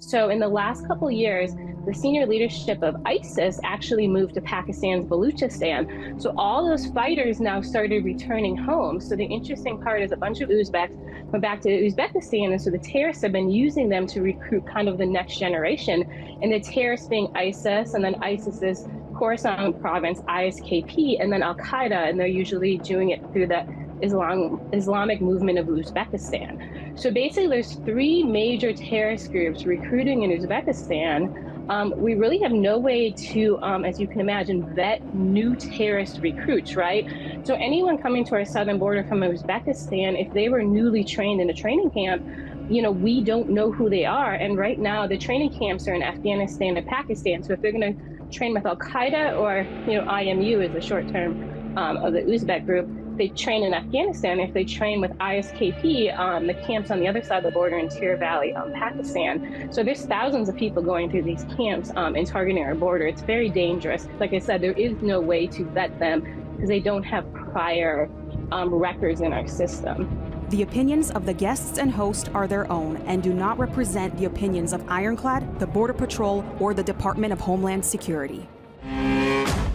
So in the last couple of years, the senior leadership of ISIS actually moved to Pakistan's Baluchistan. So all those fighters now started returning home. So the interesting part is a bunch of Uzbeks went back to Uzbekistan, and so the terrorists have been using them to recruit kind of the next generation. And the terrorists being ISIS, and then ISIS's Khorasan province, ISKP, and then Al-Qaeda, and they're usually doing it through the Islamic movement of Uzbekistan. So basically, there's three major terrorist groups recruiting in Uzbekistan. We really have no way to, as you can imagine, vet new terrorist recruits, right? So anyone coming to our southern border from Uzbekistan, if they were newly trained in a training camp, we don't know who they are. And right now, the training camps are in Afghanistan and Pakistan. So if they're going to train with Al-Qaeda or, IMU is the short term of the Uzbek group, they train in Afghanistan. If they train with ISKP, the camps on the other side of the border in Tir Valley, Pakistan. So there's thousands of people going through these camps and targeting our border. It's very dangerous. Like I said, there is no way to vet them because they don't have prior records in our system. The opinions of the guests and host are their own and do not represent the opinions of Ironclad, the Border Patrol, or the Department of Homeland Security.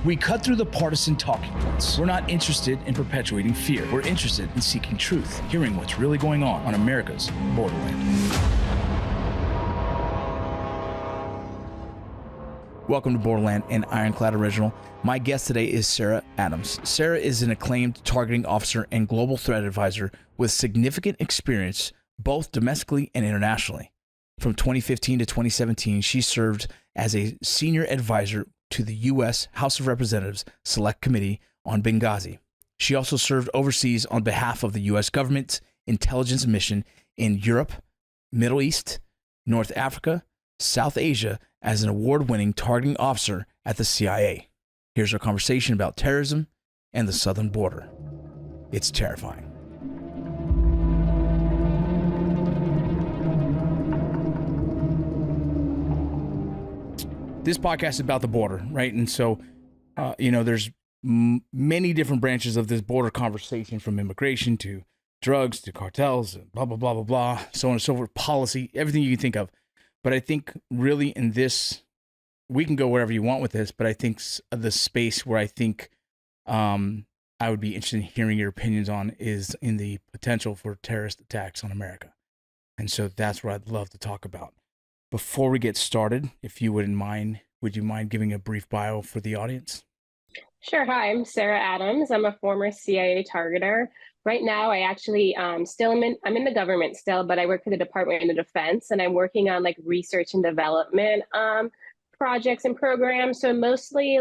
We cut through the partisan talking points. We're not interested in perpetuating fear. We're interested in seeking truth, hearing what's really going on America's borderland. Welcome to Borderland, an Ironclad original. My guest today is Sarah Adams. Sarah is an acclaimed targeting officer and global threat advisor with significant experience both domestically and internationally. From 2015 to 2017, she served as a senior advisor to the U.S. House of Representatives Select Committee on Benghazi. She also served overseas on behalf of the U.S. government's intelligence mission in Europe, Middle East, North Africa, South Asia as an award-winning targeting officer at the CIA. Here's our conversation about terrorism and the southern border. It's terrifying. This podcast is about the border, right? And so, there's many different branches of this border conversation, from immigration to drugs to cartels, and blah, blah, blah, blah, blah, so on and so forth, policy, everything you can think of. But I think really in this, we can go wherever you want with this, but I think the space where I think I would be interested in hearing your opinions on is in the potential for terrorist attacks on America. And so that's what I'd love to talk about. Before we get started, if you wouldn't mind, would you mind giving a brief bio for the audience? Sure. Hi, I'm Sarah Adams. I'm a former CIA targeter. Right now, I actually I'm in the government still, but I work for the Department of Defense, and I'm working on research and development projects and programs. So mostly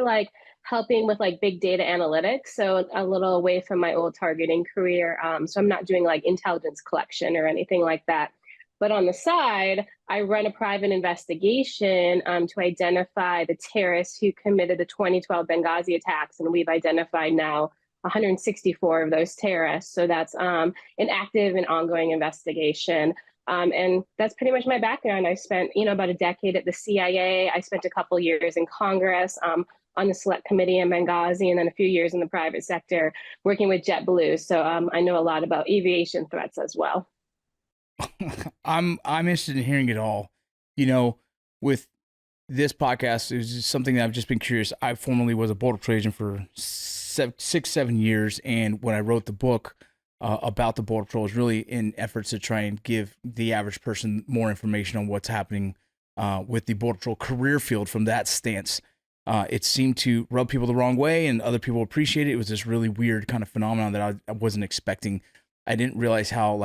helping with big data analytics. So a little away from my old targeting career. So I'm not doing intelligence collection or anything like that. But on the side, I run a private investigation to identify the terrorists who committed the 2012 Benghazi attacks. And we've identified now 164 of those terrorists. So that's an active and ongoing investigation. And that's pretty much my background. I spent, about a decade at the CIA. I spent a couple years in Congress on the Select Committee in Benghazi, and then a few years in the private sector working with JetBlue. So I know a lot about aviation threats as well. I'm interested in hearing it all. With this podcast, it was just something that I've just been curious. I formerly was a Border Patrol agent for 7 years, and when I wrote the book about the Border Patrol, it was really in efforts to try and give the average person more information on what's happening with the Border Patrol career field from that stance. It seemed to rub people the wrong way, and other people appreciate it. It was this really weird kind of phenomenon that I wasn't expecting. I didn't realize how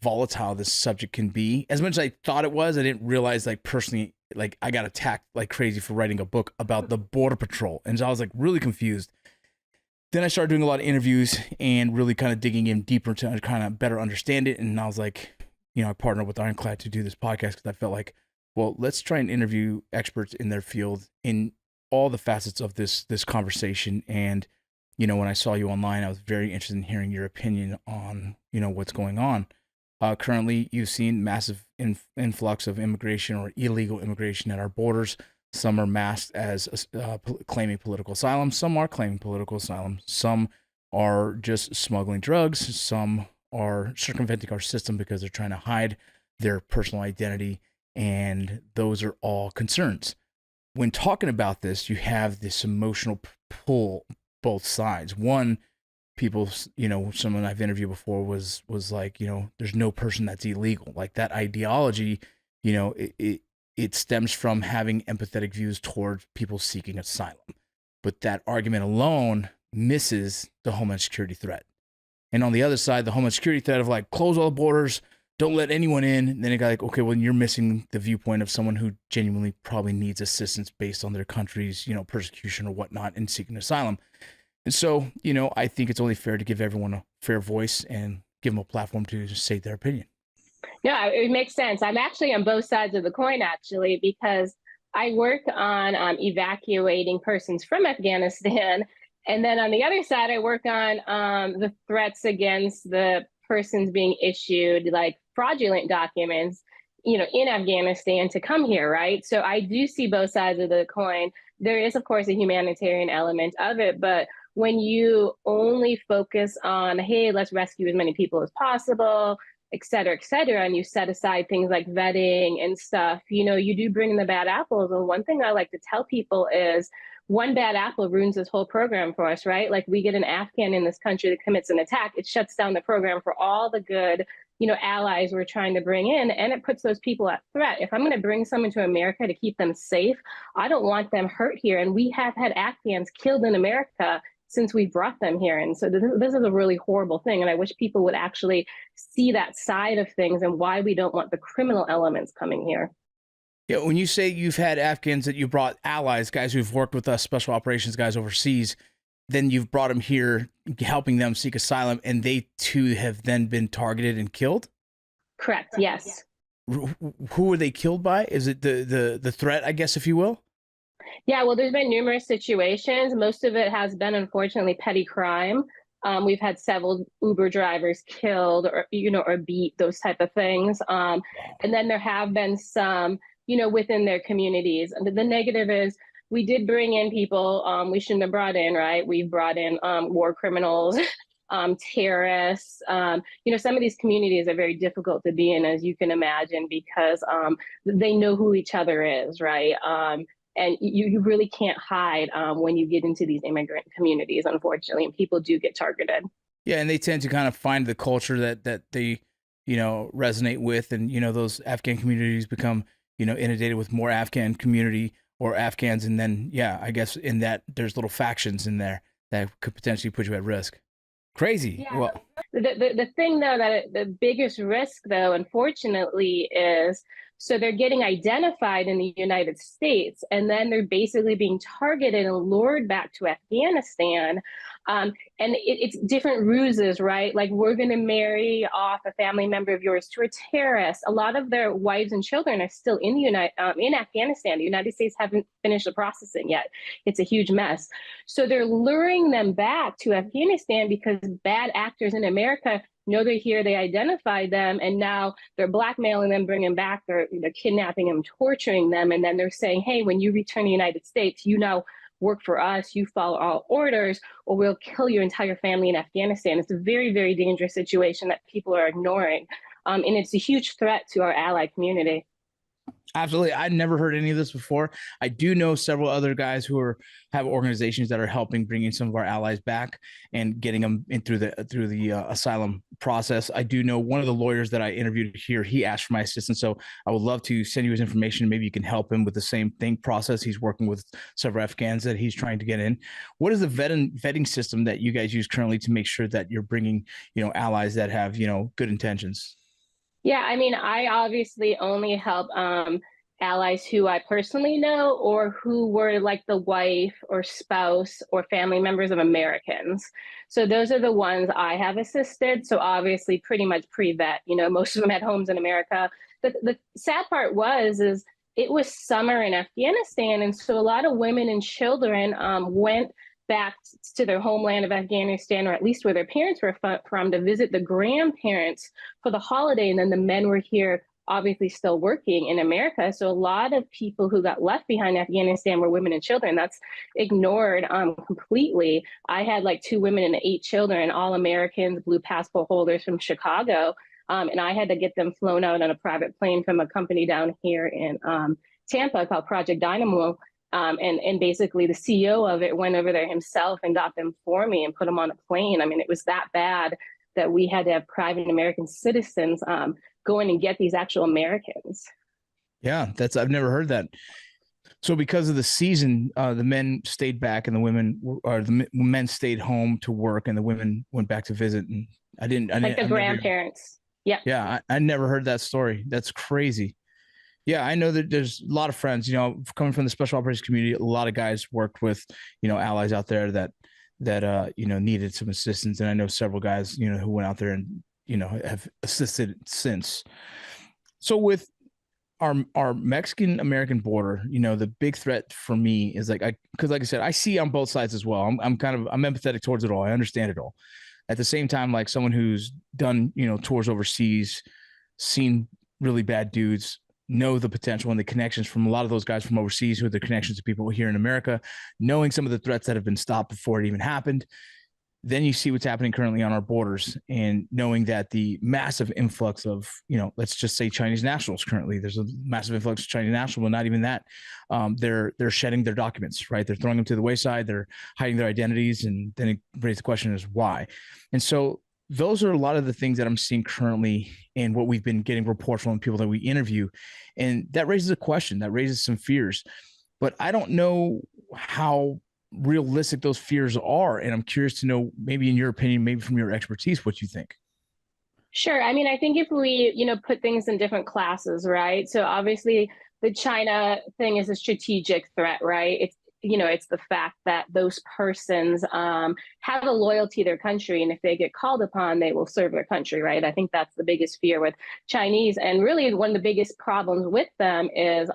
volatile this subject can be. As much as I thought it was, I didn't realize personally, I got attacked like crazy for writing a book about the Border Patrol. And so I was really confused. Then I started doing a lot of interviews and really kind of digging in deeper to kind of better understand it. And I was I partnered with Ironclad to do this podcast because I felt well, let's try and interview experts in their field in all the facets of this conversation. And when I saw you online, I was very interested in hearing your opinion on, what's going on. Currently, you've seen massive influx of immigration or illegal immigration at our borders. Some are masked as claiming political asylum. Some are claiming political asylum. Some are just smuggling drugs. Some are circumventing our system because they're trying to hide their personal identity And those are all concerns. When talking about this, you have this emotional pull both sides. One, people, someone I've interviewed before was like, there's no person that's illegal. Like that ideology, it stems from having empathetic views toward people seeking asylum. But that argument alone misses the Homeland Security threat. And on the other side, the Homeland Security threat of like, close all the borders, don't let anyone in. And then it got like, okay, well, you're missing the viewpoint of someone who genuinely probably needs assistance based on their country's, persecution or whatnot and seeking asylum. And so, I think it's only fair to give everyone a fair voice and give them a platform to say their opinion. Yeah, it makes sense. I'm actually on both sides of the coin, actually, because I work on evacuating persons from Afghanistan. And then on the other side, I work on the threats against the persons being issued like fraudulent documents, in Afghanistan to come here, right? So I do see both sides of the coin. There is, of course, a humanitarian element of it, but when you only focus on, hey, let's rescue as many people as possible, et cetera, and you set aside things like vetting and stuff, you do bring in the bad apples. And one thing I like to tell people is one bad apple ruins this whole program for us, right? Like we get an Afghan in this country that commits an attack, it shuts down the program for all the good, allies we're trying to bring in, and it puts those people at threat. If I'm going to bring someone to America to keep them safe, I don't want them hurt here. And we have had Afghans killed in America since we brought them here. And so this is a really horrible thing. And I wish people would actually see that side of things and why we don't want the criminal elements coming here. Yeah, when you say you've had Afghans that you brought allies, guys who've worked with us, special operations guys overseas, then you've brought them here, helping them seek asylum, and they too have then been targeted and killed? Correct, yes. Who were they killed by? Is it the threat, I guess, if you will? Yeah, well, there's been numerous situations. Most of it has been, unfortunately, petty crime. We've had several Uber drivers killed or, or beat, those type of things. And then there have been some, within their communities. And the negative is we did bring in people we shouldn't have brought in, right? We've brought in war criminals, terrorists. Some of these communities are very difficult to be in, as you can imagine, because they know who each other is, right? And you really can't hide when you get into these immigrant communities, unfortunately, and people do get targeted. Yeah, and they tend to kind of find the culture that they, resonate with, and those Afghan communities become, inundated with more Afghan community or Afghans, and then I guess in that there's little factions in there that could potentially put you at risk. Crazy. Yeah. Well, the thing though, that the biggest risk though, unfortunately, is so they're getting identified in the United States, and then they're basically being targeted and lured back to Afghanistan. And it's different ruses, right? Like, we're going to marry off a family member of yours to a terrorist. A lot of their wives and children are still in in Afghanistan. The United States haven't finished the processing yet. It's a huge mess. So they're luring them back to Afghanistan because bad actors in America know they're here, they identified them, and now they're blackmailing them, bringing them back, they're kidnapping them, torturing them, and then they're saying, hey, when you return to the United States, you now work for us, you follow all orders, or we'll kill your entire family in Afghanistan. It's a very, very dangerous situation that people are ignoring, and it's a huge threat to our ally community. Absolutely. I'd never heard any of this before. I do know several other guys who have organizations that are helping bringing some of our allies back and getting them in through the asylum process. I do know one of the lawyers that I interviewed here, he asked for my assistance. So I would love to send you his information. Maybe you can help him with the same thing process. He's working with several Afghans that he's trying to get in. What is the vetting system that you guys use currently to make sure that you're bringing, allies that have, good intentions? Yeah, I mean, I obviously only help allies who I personally know or who were like the wife or spouse or family members of Americans. So those are the ones I have assisted. So obviously pretty much pre-vet, most of them had homes in America. The sad part is it was summer in Afghanistan. And so a lot of women and children went back to their homeland of Afghanistan, or at least where their parents were from, to visit the grandparents for the holiday. And then the men were here, obviously still working in America. So a lot of people who got left behind in Afghanistan were women and children. That's ignored completely. I had like 2 women and 8 children, all Americans, blue passport holders from Chicago. And I had to get them flown out on a private plane from a company down here in Tampa called Project Dynamo. And basically the CEO of it went over there himself and got them for me and put them on a plane. I mean, it was that bad that we had to have private American citizens go in and get these actual Americans. Yeah, I've never heard that. So because of the season, the men stayed back and the men stayed home to work and the women went back to visit. And Like the grandparents. Yeah, I never heard that story. That's crazy. Yeah, I know that there's a lot of friends, coming from the special operations community, a lot of guys worked with, allies out there that needed some assistance. And I know several guys, who went out there and, have assisted since. So with our Mexican American border, the big threat for me is because like I said, I see on both sides as well. I'm empathetic towards it all. I understand it all. At the same time, like someone who's done, tours overseas, seen really bad dudes, know the potential and the connections from a lot of those guys from overseas who are the connections to people here in America, knowing some of the threats that have been stopped before it even happened. Then you see what's happening currently on our borders and knowing that the massive influx of, let's just say Chinese nationals currently, there's a massive influx of Chinese nationals, but not even that. They're shedding their documents, right? They're throwing them to the wayside. They're hiding their identities. And then it raises the question is why? And so those are a lot of the things that I'm seeing currently and what we've been getting reports from people that we interview. And that raises a question, that raises some fears, but I don't know how realistic those fears are. And I'm curious to know, maybe in your opinion, maybe from your expertise, what you think. Sure. I mean, I think if we, put things in different classes, right? So obviously the China thing is a strategic threat, right? It's the fact that those persons have a loyalty to their country. And if they get called upon, they will serve their country, right? I think that's the biggest fear with Chinese. And really one of the biggest problems with them is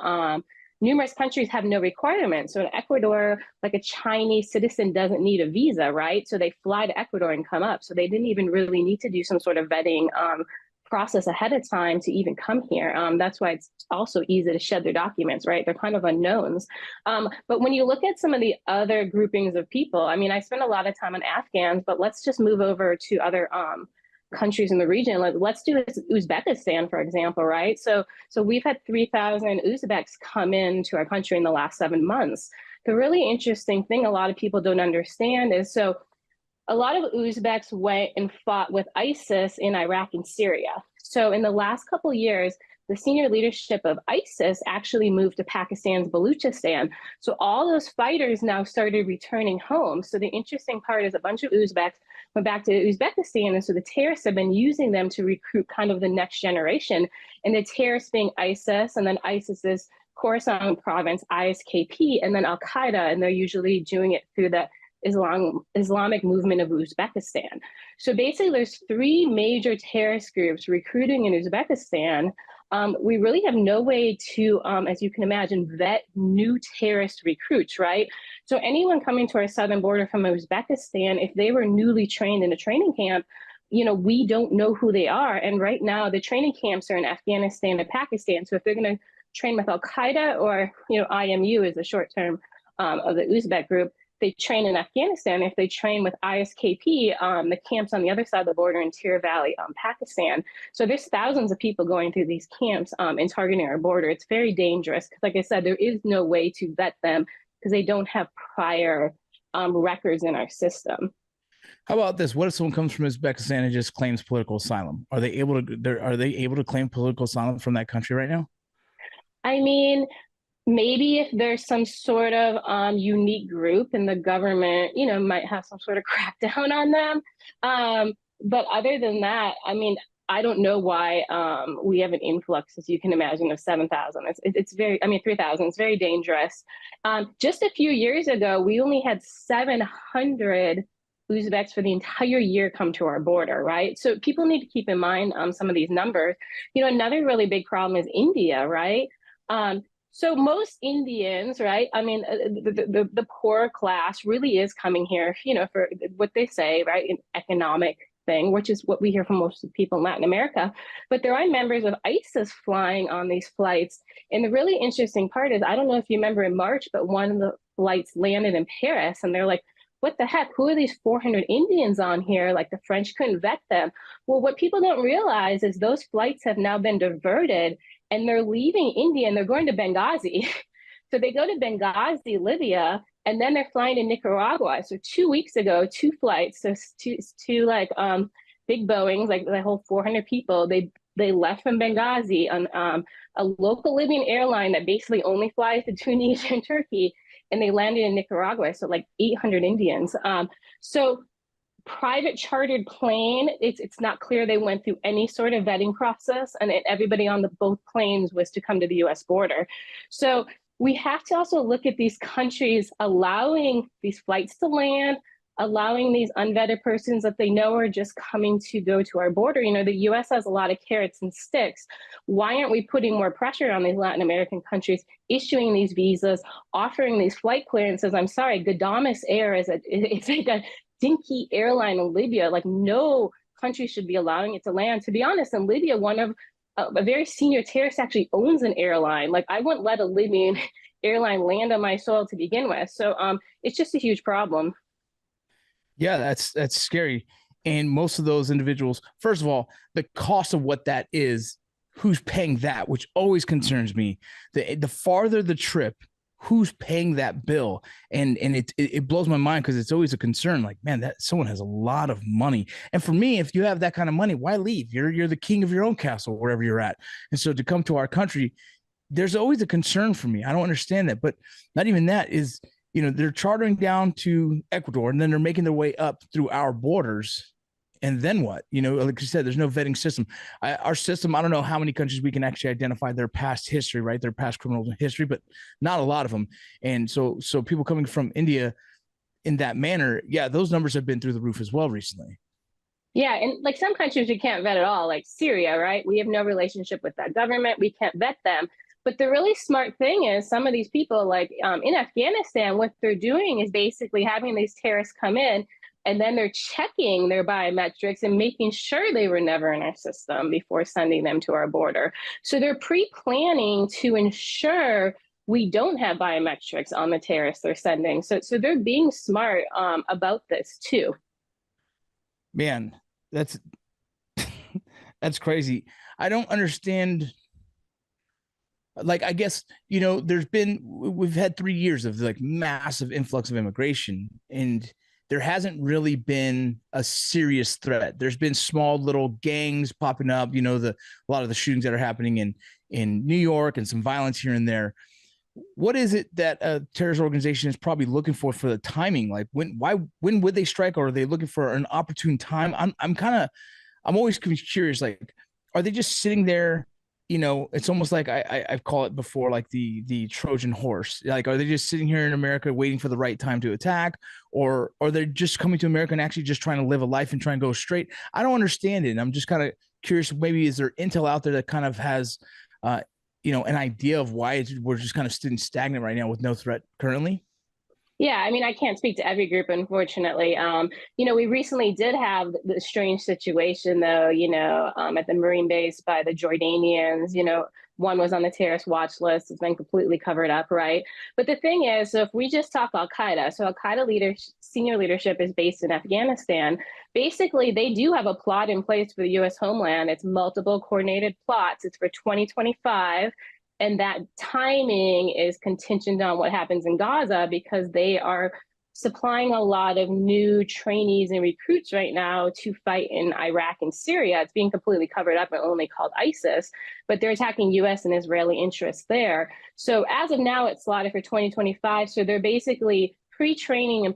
numerous countries have no requirements. So in Ecuador, like a Chinese citizen doesn't need a visa, right? So they fly to Ecuador and come up. So they didn't even really need to do some sort of vetting process ahead of time to even come here. That's why it's also easy to shed their documents, right? They're kind of unknowns. But when you look at some of the other groupings of people, I mean, I spend a lot of time on Afghans, but let's just move over to other countries in the region. Let's do Uzbekistan, for example, right? So we've had 3,000 Uzbeks come into our country in the last 7 months. The really interesting thing a lot of people don't understand is, so a lot of Uzbeks went and fought with ISIS in Iraq and Syria. So in the last couple of years, the senior leadership of ISIS actually moved to Pakistan's Baluchistan. So all those fighters now started returning home. So the interesting part is a bunch of Uzbeks went back to Uzbekistan. And so the terrorists have been using them to recruit kind of the next generation. And the terrorists being ISIS, and then ISIS's Khorasan province, ISKP, and then Al-Qaeda. And they're usually doing it through the Islamic movement of Uzbekistan. So basically there's 3 major terrorist groups recruiting in Uzbekistan. We really have no way to, as you can imagine, vet new terrorist recruits, right? So anyone coming to our southern border from Uzbekistan, if they were newly trained in a training camp, we don't know who they are. And right now the training camps are in Afghanistan and Pakistan. So if they're going to train with Al-Qaeda or, IMU is the short term of the Uzbek group, they train in Afghanistan. If they train with ISKP, the camps on the other side of the border in Tir Valley, Pakistan. So there's thousands of people going through these camps and targeting our border. It's very dangerous. Like I said, there is no way to vet them because they don't have prior records in our system. How about this? What if someone comes from Uzbekistan and just claims political asylum? Are they able to claim political asylum from that country right now? I mean, maybe if there's some sort of unique group and the government, might have some sort of crackdown on them. But other than that, I mean, I don't know why we have an influx, as you can imagine, of 7,000. It's 3,000. It's very dangerous. Just a few years ago, we only had 700 Uzbeks for the entire year come to our border, right? So people need to keep in mind some of these numbers. Another really big problem is India, right? So most Indians, right? I mean, the poor class really is coming here, for what they say, right? An economic thing, which is what we hear from most people in Latin America. But there are members of ISIS flying on these flights. And the really interesting part is, I don't know if you remember in March, but one of the flights landed in Paris and they're like, what the heck? Who are these 400 Indians on here? Like the French couldn't vet them. Well, what people don't realize is those flights have now been diverted and they're leaving India and they're going to Benghazi. So they go to Benghazi, Libya, and then they're flying to Nicaragua. So 2 weeks ago, two flights, so two like big Boeings, like the whole 400 people, they left from Benghazi on a local Libyan airline that basically only flies to Tunisia and Turkey, and they landed in Nicaragua. So like 800 Indians. So private chartered plane, it's not clear they went through any sort of vetting process, and everybody on both planes was to come to the U.S. border. So we have to also look at these countries allowing these flights to land, allowing these unvetted persons that they know are just coming to go to our border. You know, the U.S. has a lot of carrots and sticks. Why aren't we putting more pressure on these Latin American countries, issuing these visas, offering these flight clearances? I'm sorry, Gadames Air it's like a dinky airline in Libya. Like no country should be allowing it to land. To be honest, in Libya, one of a very senior terrorist actually owns an airline. Like I wouldn't let a Libyan airline land on my soil to begin with. So it's just a huge problem. Yeah, that's scary. And most of those individuals, first of all, the cost of what that is, who's paying that, which always concerns me. The farther the trip, who's paying that bill? And it blows my mind because it's always a concern. Like, man, that someone has a lot of money. And for me, if you have that kind of money, why leave? You're the king of your own castle, wherever you're at. And so to come to our country, there's always a concern for me. I don't understand that. But not even that is, you know, they're chartering down to Ecuador and then they're making their way up through our borders. And then what? You know, like you said, there's no vetting system. Our system, I don't know how many countries we can actually identify their past history, right? Their past criminal history, but not a lot of them. And so people coming from India in that manner, yeah, those numbers have been through the roof as well recently. Yeah, and like some countries we can't vet at all, like Syria, right? We have no relationship with that government. We can't vet them. But the really smart thing is some of these people, like in Afghanistan, what they're doing is basically having these terrorists come in and then they're checking their biometrics and making sure they were never in our system before sending them to our border. So they're pre-planning to ensure we don't have biometrics on the terrorists they're sending. So they're being smart about this too. Man, that's that's crazy. I don't understand. Like, I guess, you know, we've had 3 years of like massive influx of immigration, and there hasn't really been a serious threat. There's been small little gangs popping up, you know, a lot of the shootings that are happening in New York and some violence here and there. What is it that a terrorist organization is probably looking for the timing? Like when would they strike, or are they looking for an opportune time? I'm always curious, like, are they just sitting there? You know, it's almost like I've called it before, like the Trojan Horse. Like, are they just sitting here in America waiting for the right time to attack, or are they just coming to America and actually just trying to live a life and try and go straight? I don't understand it. And I'm just kind of curious. Maybe is there intel out there that kind of has, you know, an idea of why we're just kind of sitting stagnant right now with no threat currently? Yeah, I mean, I can't speak to every group, unfortunately. You know, we recently did have the strange situation, though, you know, at the Marine base by the Jordanians. You know, one was on the terrorist watch list. It's been completely covered up, right? But the thing is, so if we just talk Al-Qaeda, so Al-Qaeda senior leadership is based in Afghanistan. Basically, they do have a plot in place for the U.S. homeland. It's multiple coordinated plots. It's for 2025. And that timing is contingent on what happens in Gaza, because they are supplying a lot of new trainees and recruits right now to fight in Iraq and Syria. It's being completely covered up and only called ISIS, but they're attacking U.S. and Israeli interests there. So as of now, it's slotted for 2025. So they're basically pre-training and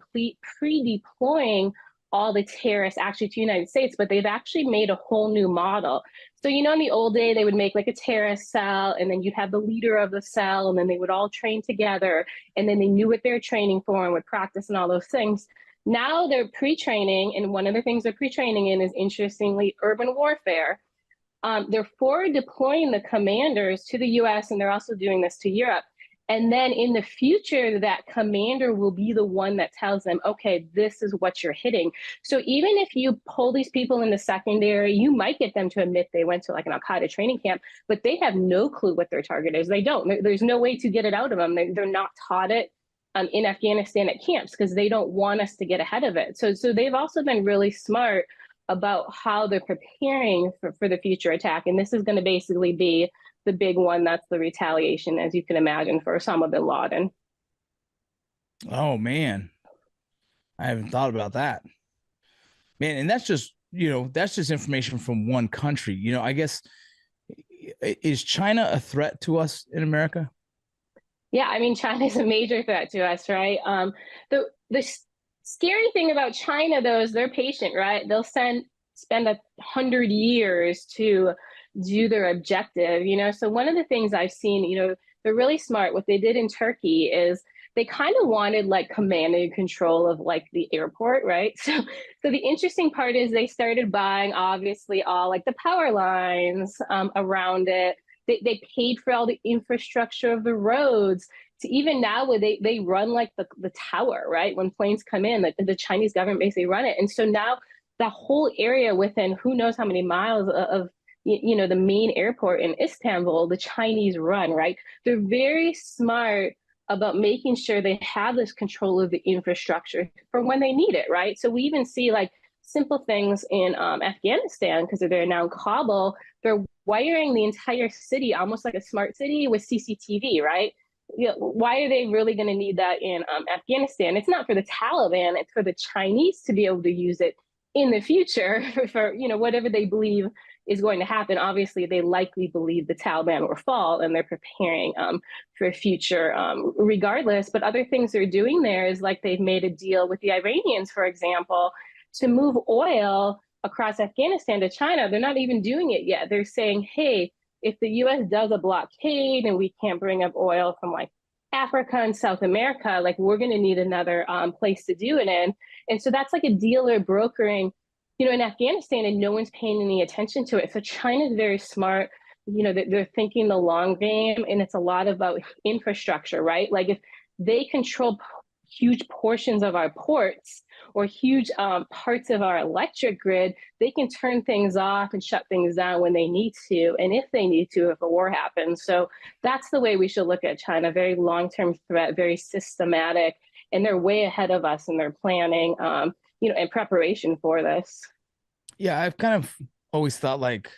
pre-deploying all the terrorists actually to the United States, but they've actually made a whole new model. So, you know, in the old day, they would make like a terrorist cell, and then you'd have the leader of the cell, and then they would all train together, and then they knew what they're training for and would practice and all those things. Now they're pre-training, and one of the things they're pre-training in is, interestingly, urban warfare. They're forward deploying the commanders to the US, and they're also doing this to Europe. And then in the future, that commander will be the one that tells them, okay, this is what you're hitting. So even if you pull these people in the secondary, you might get them to admit they went to like an Al-Qaeda training camp, but they have no clue what their target is. They don't. There's no way to get it out of them. They're not taught it. in Afghanistan at camps because they don't want us to get ahead of it. So they've also been really smart about how they're preparing for the future attack. And this is going to basically be the big one. That's the retaliation, as you can imagine, for Osama bin Laden. Oh, man. I haven't thought about that. Man, and that's just, that's just information from one country. I guess, is China a threat to us in America? Yeah, I mean, China is a major threat to us, right? The scary thing about China, though, is they're patient, right? They'll spend 100 years to do their objective, So one of the things I've seen, they're really smart. What they did in Turkey is they kind of wanted like command and control of like the airport, right? So the interesting part is they started buying obviously all like the power lines around it. They paid for all the infrastructure of the roads to even now where they run like the tower, right? When planes come in, the Chinese government basically run it. And so now the whole area within who knows how many miles of the main airport in Istanbul, the Chinese run, right? They're very smart about making sure they have this control of the infrastructure for when they need it, right? So we even see like simple things in Afghanistan because they're now in Kabul. They're wiring the entire city almost like a smart city with CCTV, right? Why are they really going to need that in Afghanistan? It's not for the Taliban; it's for the Chinese to be able to use it in the future for whatever they believe is going to happen. Obviously, they likely believe the Taliban will fall, and they're preparing for a future regardless. But other things they're doing there is like they've made a deal with the Iranians, for example, to move oil across Afghanistan to China. They're not even doing it yet. They're saying, hey, if the U.S. does a blockade and we can't bring up oil from like Africa and South America, like we're going to need another place to do it in. And so that's like a deal they're brokering, in Afghanistan, and no one's paying any attention to it. So China's very smart. They're thinking the long game, and it's a lot about infrastructure, right? Like if they control huge portions of our ports or huge parts of our electric grid, they can turn things off and shut things down when they need to, and if they need to, if a war happens. So that's the way we should look at China. Very long-term threat, very systematic, and they're way ahead of us in their planning, in preparation for this. Yeah, I've kind of always thought like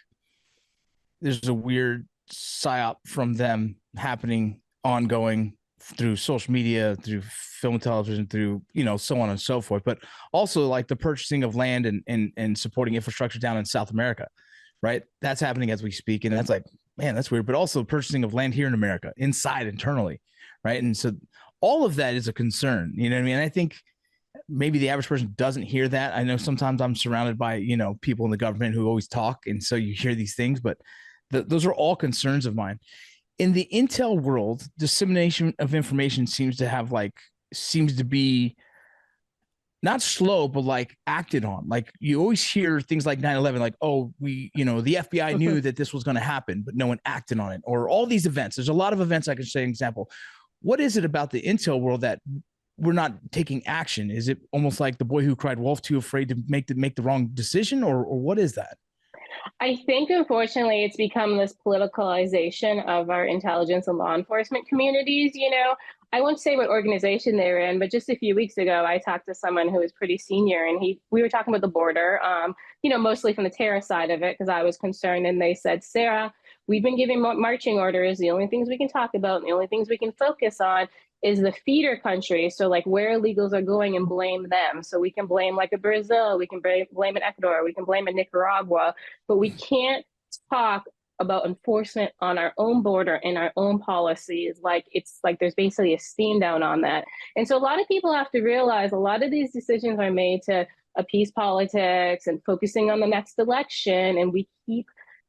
there's a weird psyop from them happening ongoing through social media, through film and television, through, so on and so forth, but also like the purchasing of land and supporting infrastructure down in South America, right? That's happening as we speak. And that's like, man, that's weird, but also purchasing of land here in America, internally, right? And so all of that is a concern, you know what I mean? I think maybe the average person doesn't hear that. I know sometimes I'm surrounded by, people in the government who always talk. And so you hear these things, but those are all concerns of mine. In the intel world, dissemination of information seems to be not slow, but like acted on. Like you always hear things like 9/11, like, oh, the FBI knew that this was going to happen, but no one acted on it. Or all these events. There's a lot of events I could say an example. What is it about the intel world that we're not taking action? Is it almost like the boy who cried wolf, too afraid to make the wrong decision, or what is that? I think, unfortunately, it's become this politicalization of our intelligence and law enforcement communities. I won't say what organization they were in, but just a few weeks ago, I talked to someone who was pretty senior, and we were talking about the border, mostly from the terror side of it, because I was concerned. And they said, Sarah, we've been giving marching orders. The only things we can talk about and the only things we can focus on is the feeder country. So like where illegals are going and blame them. So we can blame like a Brazil, we can blame an Ecuador, we can blame a Nicaragua, but we can't talk about enforcement on our own border and our own policies. Like it's like there's basically a steam down on that. And so a lot of people have to realize a lot of these decisions are made to appease politics and focusing on the next election. And we keep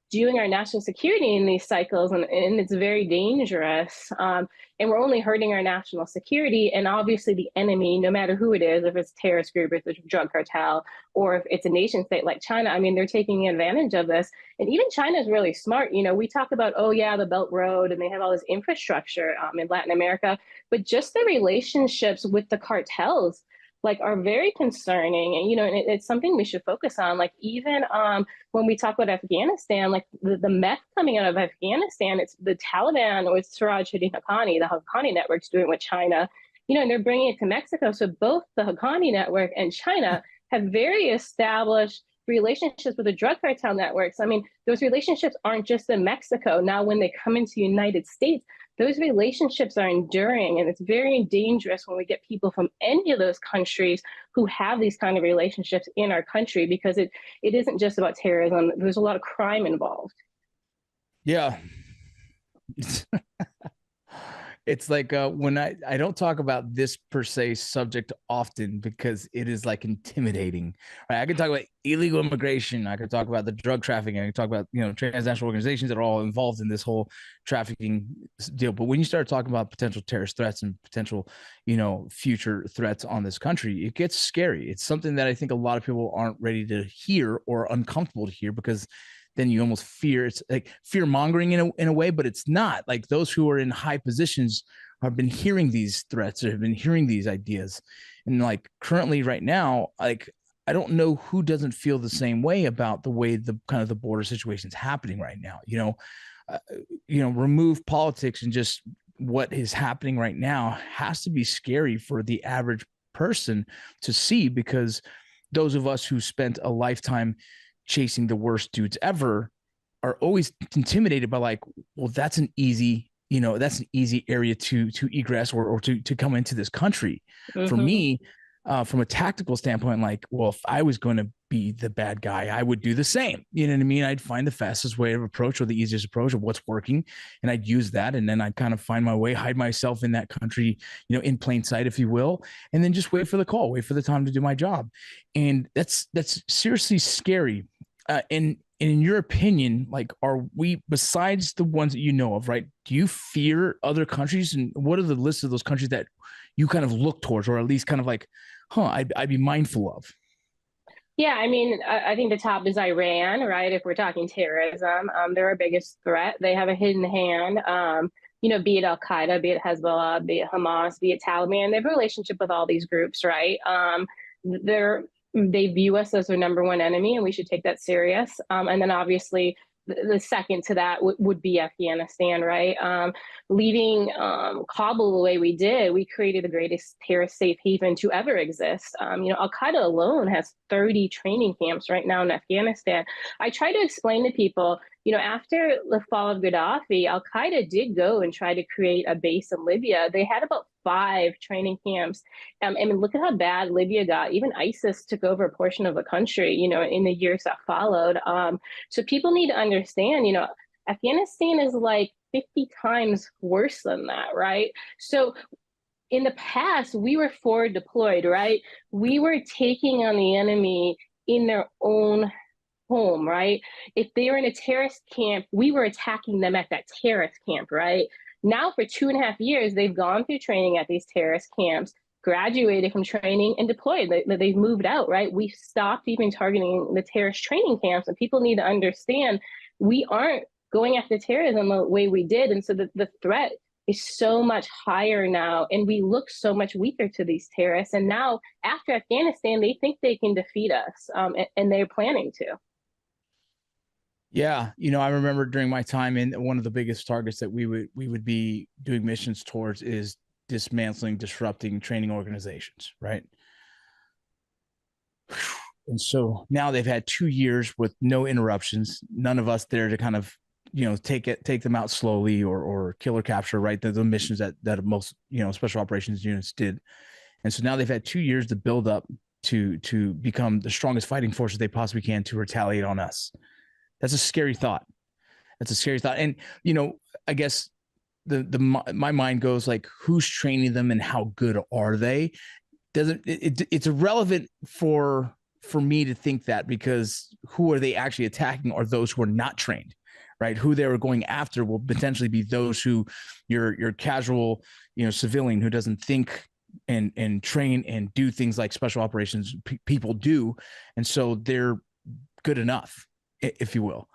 doing our national security in these cycles, and it's very dangerous. And we're only hurting our national security. And obviously the enemy, no matter who it is, if it's a terrorist group, if it's a drug cartel, or if it's a nation state like China, I mean, they're taking advantage of this. And even China is really smart. We talk about, oh yeah, the Belt Road, and they have all this infrastructure in Latin America, but just the relationships with the cartels like are very concerning. And, and it's something we should focus on. Like even when we talk about Afghanistan, like the meth coming out of Afghanistan, it's the Taliban or it's Siraj Haqqani, the Haqqani network's doing with China. and they're bringing it to Mexico. So both the Haqqani network and China have very established relationships with the drug cartel networks. I mean, those relationships aren't just in Mexico. Now, when they come into the United States, those relationships are enduring, and it's very dangerous when we get people from any of those countries who have these kind of relationships in our country, because it isn't just about terrorism. There's a lot of crime involved. Yeah. It's like when I don't talk about this per se subject often because it is like intimidating. Right? I could talk about illegal immigration. I could talk about the drug trafficking. I could talk about, transnational organizations that are all involved in this whole trafficking deal. But when you start talking about potential terrorist threats and potential, future threats on this country, it gets scary. It's something that I think a lot of people aren't ready to hear or uncomfortable to hear, because then you almost fear. It's like fear mongering in a way, but it's not. Like those who are in high positions have been hearing these threats or have been hearing these ideas. And like currently right now, like I don't know who doesn't feel the same way about the way the kind of the border situation is happening right now. Remove politics and just what is happening right now has to be scary for the average person to see, because those of us who spent a lifetime chasing the worst dudes ever are always intimidated by like, well, that's an easy area to egress or to come into this country. Mm-hmm. For me, from a tactical standpoint, like, well, if I was going to be the bad guy, I would do the same. You know what I mean? I'd find the fastest way of approach or the easiest approach of what's working, and I'd use that. And then I'd kind of find my way, hide myself in that country, in plain sight, if you will, and then just wait for the call, wait for the time to do my job. And that's seriously scary. And in your opinion, like, are we, besides the ones that you know of, right? Do you fear other countries? And what are the lists of those countries that you kind of look towards, or at least kind of like, I'd be mindful of? Yeah, I mean, I think the top is Iran, right? If we're talking terrorism, they're our biggest threat. They have a hidden hand, be it Al-Qaeda, be it Hezbollah, be it Hamas, be it Taliban. They have a relationship with all these groups, right? They view us as their number one enemy, and we should take that serious. And then obviously the second to that would be Afghanistan, right? Leaving Kabul the way we did, we created the greatest terrorist safe haven to ever exist. Al-Qaeda alone has 30 training camps right now in Afghanistan. I try to explain to people, after the fall of Gaddafi, Al-Qaeda did go and try to create a base in Libya. They had about 5 training camps. I mean, look at how bad Libya got. Even ISIS took over a portion of the country, in the years that followed. So people need to understand, Afghanistan is like 50 times worse than that, right? So in the past, we were forward deployed, right? We were taking on the enemy in their own home, right? If they were in a terrorist camp, we were attacking them at that terrorist camp, right? Now for 2.5 years, they've gone through training at these terrorist camps, graduated from training, and deployed. They've moved out, right? We've stopped even targeting the terrorist training camps, and people need to understand we aren't going after terrorism the way we did. And so the threat is so much higher now, and we look so much weaker to these terrorists. And now after Afghanistan, they think they can defeat us, and they're planning to. Yeah. I remember during my time in, one of the biggest targets that we would be doing missions towards is dismantling, disrupting training organizations. Right. And so now they've had 2 years with no interruptions, none of us there to kind of, take them out slowly or kill or capture, right? The missions that most, special operations units did. And so now they've had 2 years to build up to become the strongest fighting forces they possibly can to retaliate on us. That's a scary thought. And, I guess my mind goes like, who's training them and how good are they? It's irrelevant for me to think that, because who are they actually attacking are those who are not trained, right? Who they were going after will potentially be those who your casual, civilian who doesn't think and train and do things like special operations people do. And so they're good enough, if you will.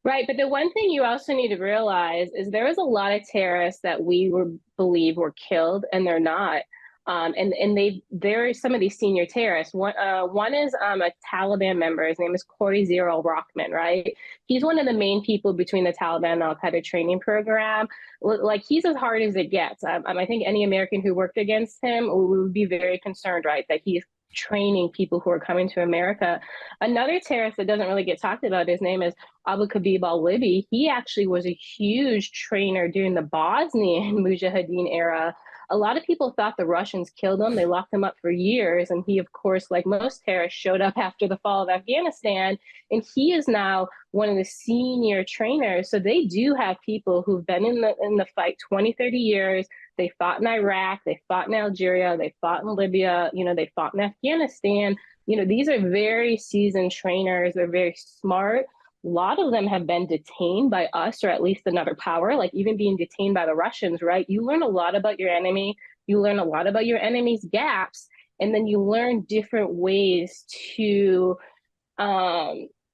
Right. But the one thing you also need to realize is there was a lot of terrorists that we believe were killed, and they're not. There are some of these senior terrorists. One is a Taliban member. His name is Corey Zero Rahman, right? He's one of the main people between the Taliban and Al-Qaeda training program. Like, he's as hard as it gets. I think any American who worked against him would be very concerned, right, that he's training people who are coming to America. Another terrorist that doesn't really get talked about, his name is Abu Khabib al-Libi. He actually was a huge trainer during the Bosnian Mujahideen era. A lot of people thought the Russians killed him. They locked him up for years. And he, of course, like most terrorists, showed up after the fall of Afghanistan. And he is now one of the senior trainers. So they do have people who've been in the fight 20, 30 years. They fought in Iraq, they fought in Algeria, they fought in Libya, they fought in Afghanistan. These are very seasoned trainers. They're very smart. A lot of them have been detained by us, or at least another power, like even being detained by the Russians, right? You learn a lot about your enemy. You learn a lot about your enemy's gaps, and then you learn different ways to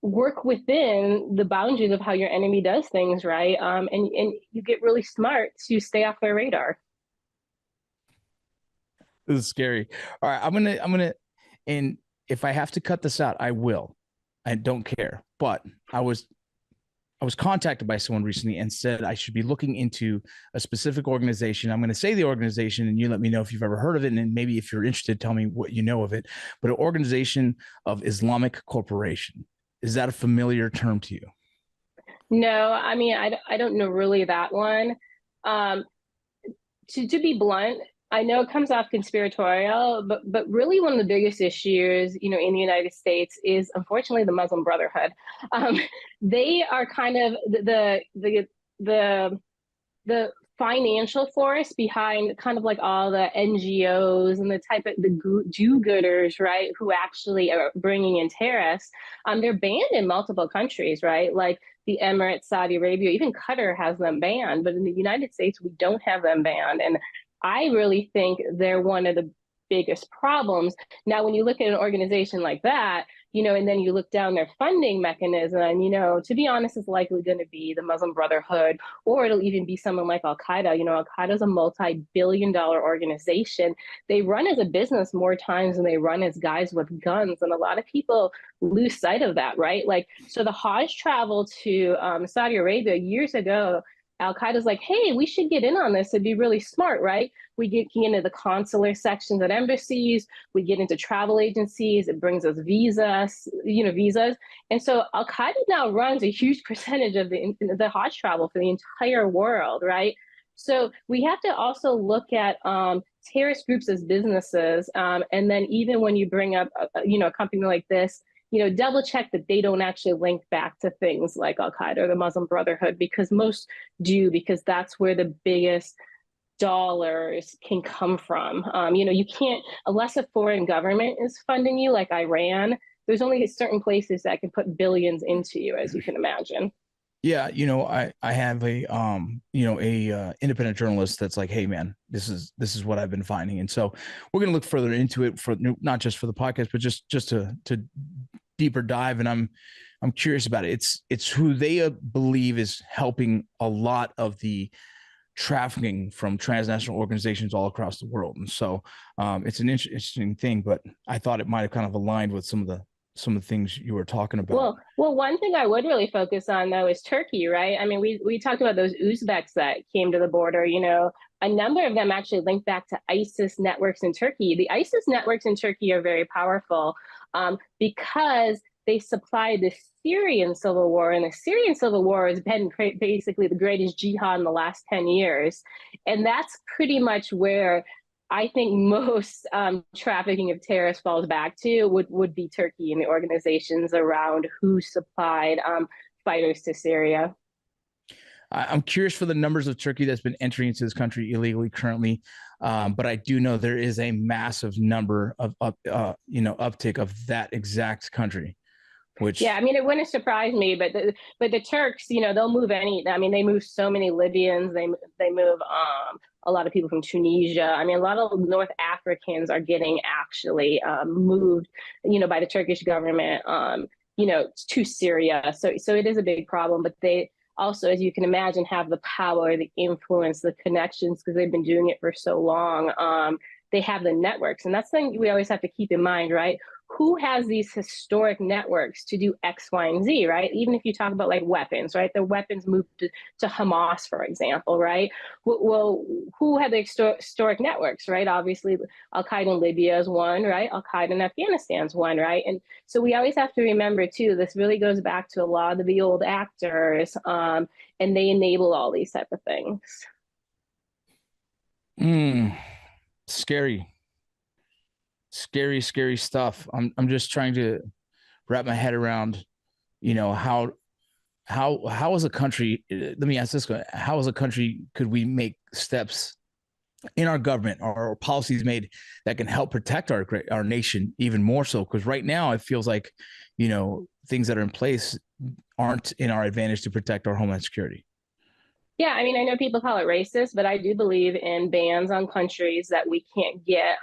work within the boundaries of how your enemy does things, right? And you get really smart to stay off their radar. This is scary. All right, I'm gonna, and if I have to cut this out, I will. I don't care. But I was contacted by someone recently and said I should be looking into a specific organization. I'm going to say the organization, and you let me know if you've ever heard of it, and maybe if you're interested, tell me what you know of it. But an Organization of Islamic Cooperation. Is that a familiar term to you? No, I mean, I don't know really that one. To be blunt, I know it comes off conspiratorial, but really one of the biggest issues, in the United States is, unfortunately, the Muslim Brotherhood. They are kind of the financial force behind kind of like all the NGOs and the type of the do-gooders, right, who actually are bringing in terrorists. They're banned in multiple countries, right? Like the Emirates, Saudi Arabia, even Qatar has them banned, but in the United States, we don't have them banned. And I really think they're one of the biggest problems. Now, when you look at an organization like that, and then you look down their funding mechanism, to be honest, it's likely going to be the Muslim Brotherhood, or it'll even be someone like Al-Qaeda. Al-Qaeda is a multi-billion-dollar organization. They run as a business more times than they run as guys with guns. And a lot of people lose sight of that, right? Like, so the Hajj travel to Saudi Arabia years ago, Al-Qaeda's like, hey, we should get in on this. It'd be really smart, right? We get into the consular sections at embassies. We get into travel agencies. It brings us visas. And so Al-Qaeda now runs a huge percentage of the Hajj travel for the entire world, right? So we have to also look at terrorist groups as businesses. And then even when you bring up, a company like this, double check that they don't actually link back to things like Al-Qaeda or the Muslim Brotherhood, because most do, because that's where the biggest dollars can come from. You can't, unless a foreign government is funding you, like Iran, there's only certain places that can put billions into you, as you can imagine. Yeah, I have a independent journalist that's like, hey man, this is what I've been finding, and so we're gonna look further into it, for not just for the podcast, but just to deeper dive. And I'm curious about it. It's who they believe is helping a lot of the trafficking from transnational organizations all across the world, and so it's an interesting thing. But I thought it might have kind of aligned with some of the things you were talking about. Well, one thing I would really focus on, though, is Turkey, right? I mean, we talked about those Uzbeks that came to the border. A number of them actually link back to ISIS networks in Turkey. The ISIS networks in Turkey are very powerful because they supplied the Syrian civil war, and the Syrian civil war has been basically the greatest jihad in the last 10 years. And that's pretty much where I think most trafficking of terrorists falls back to would be Turkey and the organizations around who supplied fighters to Syria. I'm curious for the numbers of Turkey that's been entering into this country illegally currently, but I do know there is a massive number of uptick of that exact country. Which, yeah, I mean, it wouldn't surprise me, but the Turks, they'll move they move so many Libyans, they move a lot of people from Tunisia. I mean, a lot of North Africans are getting actually moved, by the Turkish government, to Syria. So it is a big problem, but they also, as you can imagine, have the power, the influence, the connections, because they've been doing it for so long. they have the networks. And that's something we always have to keep in mind, right? Who has these historic networks to do X, Y, and Z, right? Even if you talk about like weapons, right? The weapons moved to Hamas, for example, right? Well, who had the historic networks, right? Obviously, Al-Qaeda in Libya is one, right? Al-Qaeda in Afghanistan is one, right? And so we always have to remember, too, this really goes back to a lot of the old actors, and they enable all these type of things. Scary. Scary stuff. I'm just trying to wrap my head around, how as a country, let me ask this question, how as a country could we make steps in our government or policies made that can help protect our nation even more so? Because right now it feels like, things that are in place aren't in our advantage to protect our homeland security. Yeah, I mean, I know people call it racist, but I do believe in bans on countries that we can't get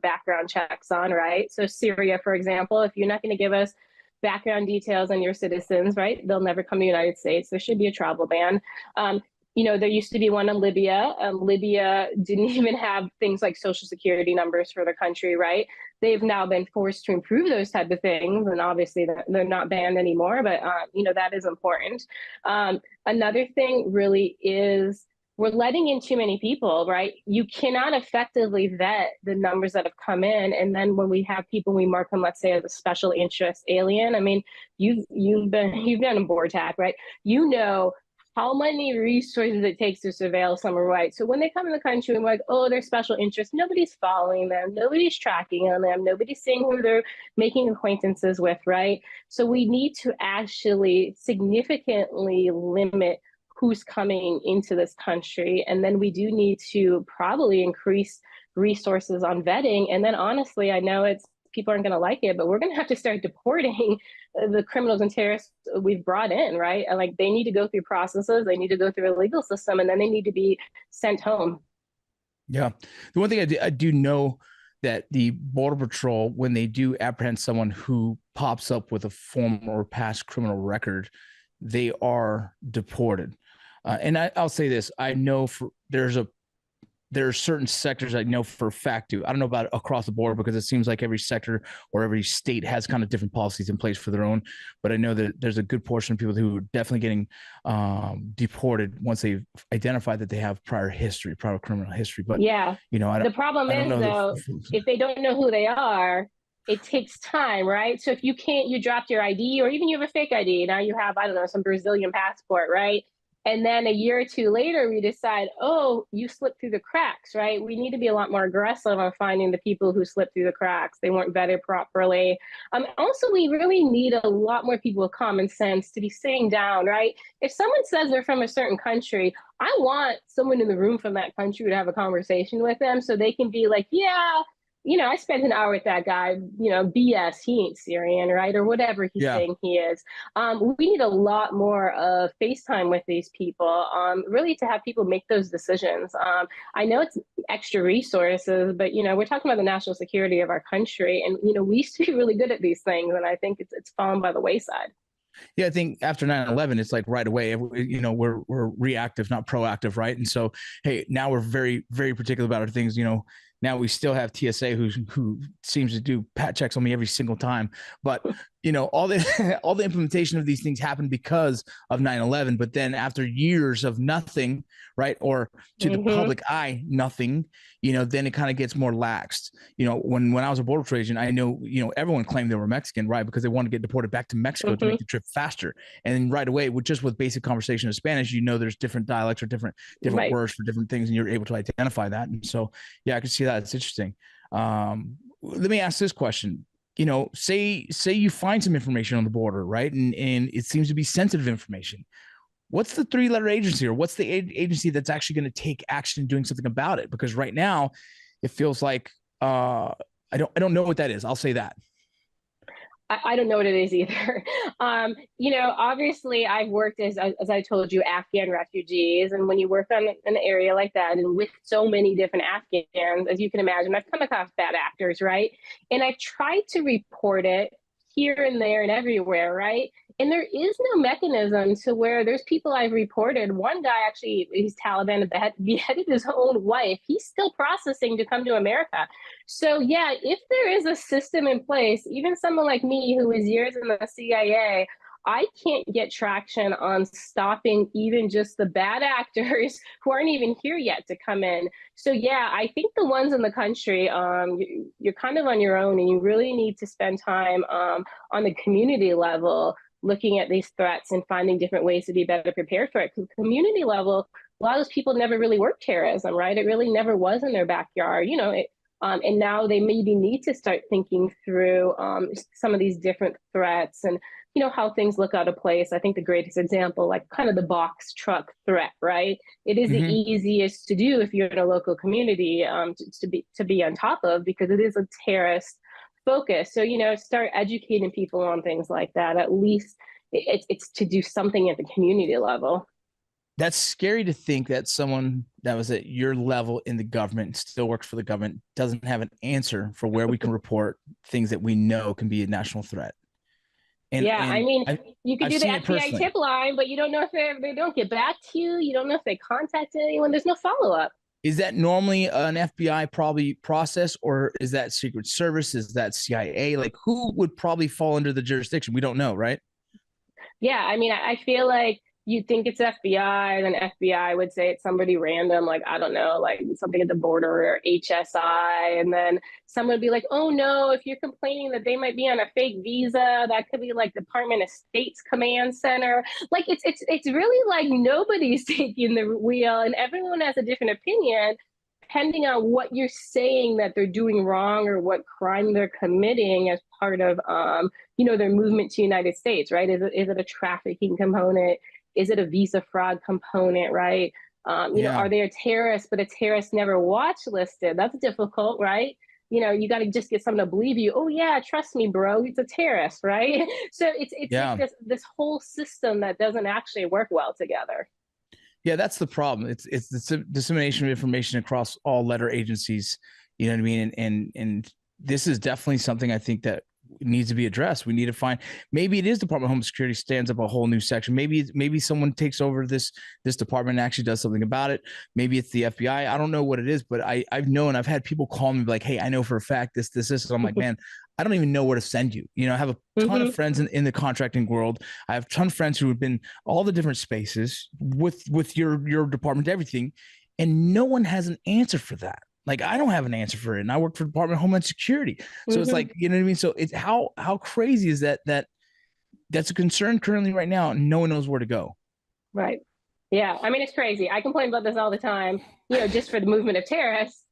background checks on, right? So Syria, for example, if you're not going to give us background details on your citizens, right, they'll never come to the United States. There should be a travel ban. There used to be one in Libya. Libya didn't even have things like social security numbers for the country, right? They've now been forced to improve those type of things, and obviously they're not banned anymore, but that is important. Another thing really is we're letting in too many people, right? You cannot effectively vet the numbers that have come in, and then when we have people, we mark them, let's say, as a special interest alien. I mean, you've been in BORTAC, right? How many resources it takes to surveil someone, right? So when they come in the country and we're like, oh, they're special interests, nobody's following them, nobody's tracking on them, nobody's seeing who they're making acquaintances with, right? So we need to actually significantly limit who's coming into this country. And then we do need to probably increase resources on vetting. And then honestly, I know people aren't going to like it, but we're going to have to start deporting the criminals and terrorists we've brought in, right? And like they need to go through processes, they need to go through a legal system, and then they need to be sent home. Yeah. The one thing I do know that the Border Patrol, when they do apprehend someone who pops up with a former or past criminal record, they are deported. And I'll say this, I know there are certain sectors I know for a fact I don't know about across the board because it seems like every sector or every state has kind of different policies in place for their own. But I know that there's a good portion of people who are definitely getting deported once they've identified that they have prior criminal history. But yeah, the problem is though, if they don't know who they are, it takes time, right? So if you dropped your ID or even you have a fake ID, now you have, I don't know, some Brazilian passport, right? And then a year or two later, we decide, oh, you slipped through the cracks, right? We need to be a lot more aggressive on finding the people who slipped through the cracks. They weren't vetted properly. Also, we really need a lot more people with common sense to be sitting down, right? If someone says they're from a certain country, I want someone in the room from that country to have a conversation with them so they can be like, yeah, I spent an hour with that guy, BS, he ain't Syrian, right? Or whatever he's saying he is. We need a lot more of FaceTime with these people, really to have people make those decisions. I know it's extra resources, but, we're talking about the national security of our country. And, we used to be really good at these things. And I think it's fallen by the wayside. Yeah, I think after 9/11, it's like right away, we're reactive, not proactive, right? And so, hey, now we're very, very particular about our things, Now we still have TSA who seems to do pat checks on me every single time. But, all the implementation of these things happened because of 9/11. But then after years of nothing, right, or to the public eye, nothing, then it kind of gets more laxed. When I was a border patrol agent, I know, everyone claimed they were Mexican, right, because they wanted to get deported back to Mexico to make the trip faster. And then right away, with basic conversation of Spanish, there's different dialects or different right. words for different things, and you're able to identify that. And so, yeah, I can see that. It's interesting. Let me ask this question. Say you find some information on the border, right? And it seems to be sensitive information. What's the 3-letter agency, or what's the agency that's actually going to take action and doing something about it? Because right now it feels like I don't know what that is. I'll say that. I don't know what it is either. Obviously I've worked as I told you, Afghan refugees. And when you work on an area like that and with so many different Afghans, as you can imagine, I've come across bad actors, right? And I've tried to report it here and there and everywhere, right? And there is no mechanism to where there's people I've reported. One guy actually, he's Taliban, beheaded his own wife. He's still processing to come to America. So yeah, if there is a system in place, even someone like me who was years in the CIA, I can't get traction on stopping even just the bad actors who aren't even here yet to come in. So yeah, I think the ones in the country, you're kind of on your own, and you really need to spend time on the community level looking at these threats and finding different ways to be better prepared for it. Because community level, a lot of those people never really worked terrorism, right? It really never was in their backyard, and now they maybe need to start thinking through some of these different threats and how things look out of place. I think the greatest example, like kind of the box truck threat, right? It is the easiest to do if you're in a local community to be on top of, because it is a terrorist focus. So, start educating people on things like that. At least it's to do something at the community level. That's scary to think that someone that was at your level in the government, still works for the government, doesn't have an answer for where we can report things that we know can be a national threat. And I mean, you could I've do the seen it FBI personally. tip line, but you don't know if they don't get back to you. You don't know if they contacted anyone. There's no follow-up. Is that normally an FBI probably process, or is that Secret Service? Is that CIA? Like, who would probably fall under the jurisdiction? We don't know, right? Yeah, I mean, I feel like you'd think it's FBI, and then FBI would say it's somebody random, like, I don't know, like something at the border or HSI. And then someone would be like, oh no, if you're complaining that they might be on a fake visa, that could be like Department of State's command center. Like it's really like nobody's taking the wheel, and everyone has a different opinion depending on what you're saying that they're doing wrong or what crime they're committing as part of their movement to the United States, right? Is it a trafficking component? Is it a visa fraud component, right? Are they a terrorist, but a terrorist never watch listed? That's difficult, right? You got to just get someone to believe you. Oh yeah, trust me, bro, he's a terrorist, right? So it's like this whole system that doesn't actually work well together. Yeah, that's the problem. It's the dissemination of information across all letter agencies. You know what I mean? And this is definitely something I think that needs to be addressed. We need to find, maybe it is Department of Homeland Security stands up a whole new section. Maybe someone takes over this department and actually does something about it. Maybe it's the FBI. I don't know what it is, but I've had people call me like, hey, I know for a fact this. I'm like, man, I don't even know where to send you. I have a ton of friends in the contracting world. I have a ton of friends who have been all the different spaces with your department, everything, and no one has an answer for that. Like, I don't have an answer for it, and I work for the Department of Homeland Security. So it's like, you know what I mean? So it's how crazy is that's a concern currently right now, and no one knows where to go. Right. Yeah. I mean, it's crazy. I complain about this all the time, just for the movement of terrorists.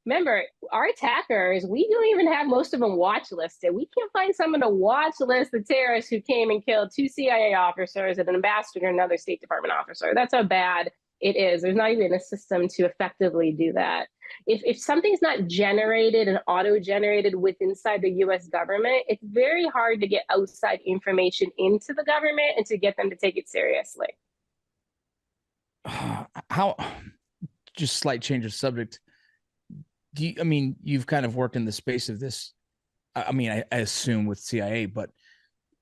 Remember, our attackers, we don't even have most of them watch listed. We can't find someone to watch list the terrorists who came and killed 2 CIA officers and an ambassador and another State Department officer. That's how bad it is. There's not even a system to effectively do that. If something's not generated and auto-generated inside the U.S. government, it's very hard to get outside information into the government and to get them to take it seriously. How, just slight change of subject. You've kind of worked in the space of this. I assume with CIA, but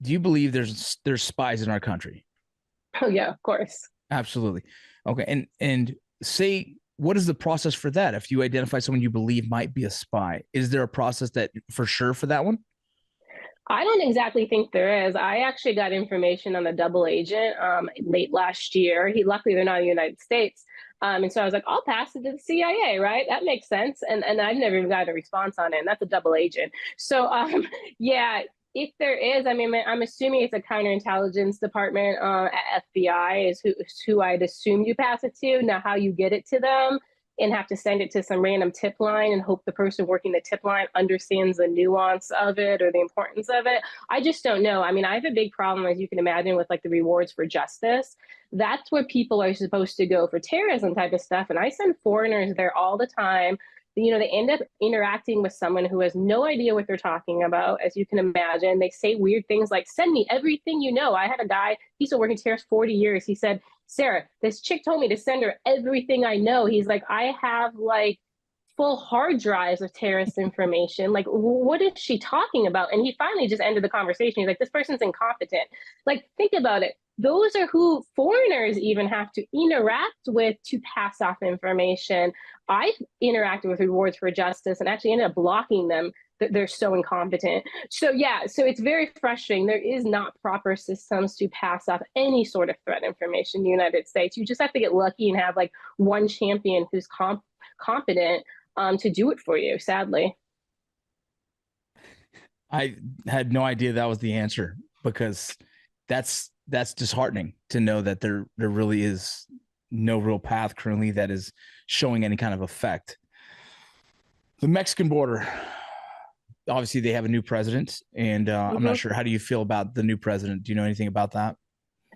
do you believe there's spies in our country? Oh yeah, of course. Absolutely. Okay. And say, what is the process for that? If you identify someone you believe might be a spy, is there a process that for sure for that one? I don't exactly think there is. I actually got information on the double agent late last year. Luckily, they're not in the United States. And so I was like, I'll pass it to the CIA, right? That makes sense. And I've never even got a response on it. And that's a double agent. So yeah, if there is, I'm assuming it's a counterintelligence department at FBI is who I'd assume you pass it to. Now, how you get it to them and have to send it to some random tip line and hope the person working the tip line understands the nuance of it or the importance of it, I just don't know. I have a big problem, as you can imagine, with like the rewards for justice. That's where people are supposed to go for terrorism type of stuff. And I send foreigners there all the time. They end up interacting with someone who has no idea what they're talking about, as you can imagine. They say weird things like, send me everything you know. I had a guy, he's been working terrorists 40 years. He said, Sarah, this chick told me to send her everything I know. He's like, I have like full hard drives of terrorist information. Like, what is she talking about? And he finally just ended the conversation. He's like, this person's incompetent. Like, think about it. Those are who foreigners even have to interact with to pass off information. I've interacted with Rewards for Justice and actually ended up blocking them. They're so incompetent. So yeah, so it's very frustrating. There is not proper systems to pass off any sort of threat information in the United States. You just have to get lucky and have like one champion who's competent to do it for you, sadly. I had no idea that was the answer, because that's disheartening to know that there really is no real path currently that is showing any kind of effect. The Mexican border, obviously they have a new president, and I'm not sure. How do you feel about the new president? Do you know anything about that?